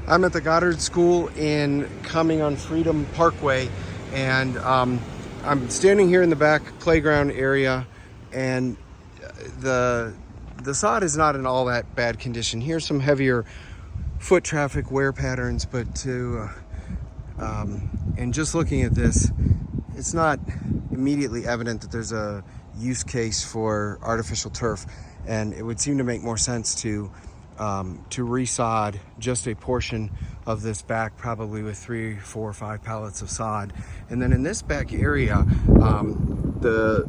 I'm at the Goddard School in Cumming on Freedom Parkway, and I'm standing here in the back playground area, and the sod is not in all that bad condition. Here's some heavier foot traffic wear patterns, but and just looking at this, it's not immediately evident that there's a use case for artificial turf, and it would seem to make more sense to resod just a portion of this back, probably with 3, 4, 5 pallets of sod. And then in this back area, the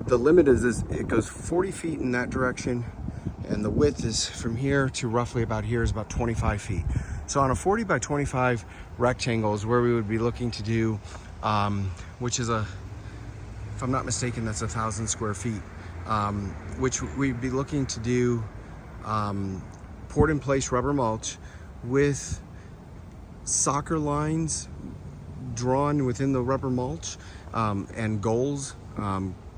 limit is it goes 40 feet in that direction, and the width is from here to roughly about here is about 25 feet. So on a 40 by 25 rectangle is where we would be looking to do, which is if I'm not mistaken, that's 1,000 square feet, which we'd be looking to do poured in place rubber mulch with soccer lines drawn within the rubber mulch, and goals,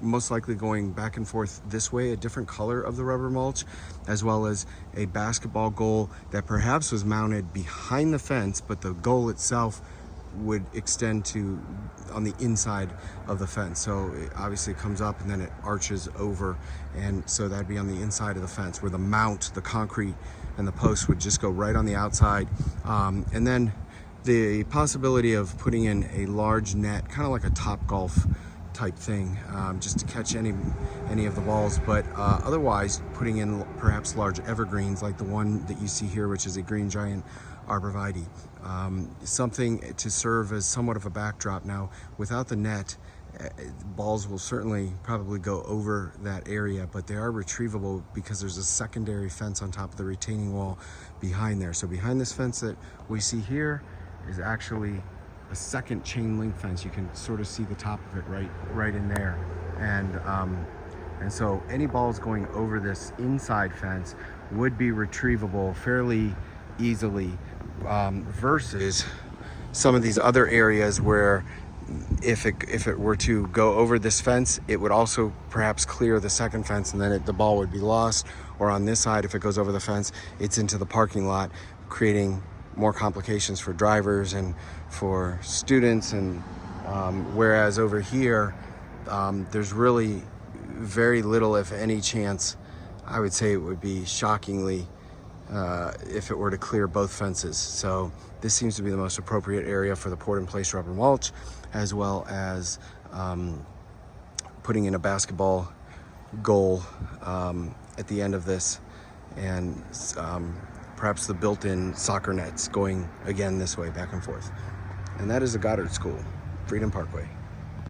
most likely going back and forth this way, a different color of the rubber mulch, as well as a basketball goal that perhaps was mounted behind the fence, but the goal itself would extend to on the inside of the fence. So it obviously comes up and then it arches over, and so that'd be on the inside of the fence, where the mount, the concrete and the post would just go right on the outside. And then the possibility of putting in a large net, kind of like a top golf type thing, just to catch any of the balls, but otherwise putting in perhaps large evergreens like the one that you see here, which is a green giant arborvitae, something to serve as somewhat of a backdrop. Now, without the net, balls will certainly probably go over that area, but they are retrievable because there's a secondary fence on top of the retaining wall behind there. So behind this fence that we see here is actually a second chain link fence. You can sort of see the top of it right in there, and so any balls going over this inside fence would be retrievable fairly easily, versus some of these other areas where if it were to go over this fence, it would also perhaps clear the second fence, and then the ball would be lost. Or on this side, if it goes over the fence, it's into the parking lot, creating more complications for drivers and for students. And whereas over here, there's really very little, if any, chance. I would say it would be shockingly if it were to clear both fences. So this seems to be the most appropriate area for the poured in place rubber mulch, as well as putting in a basketball goal at the end of this, and perhaps the built-in soccer nets going again this way, back and forth. And that is the Goddard School, Freedom Parkway.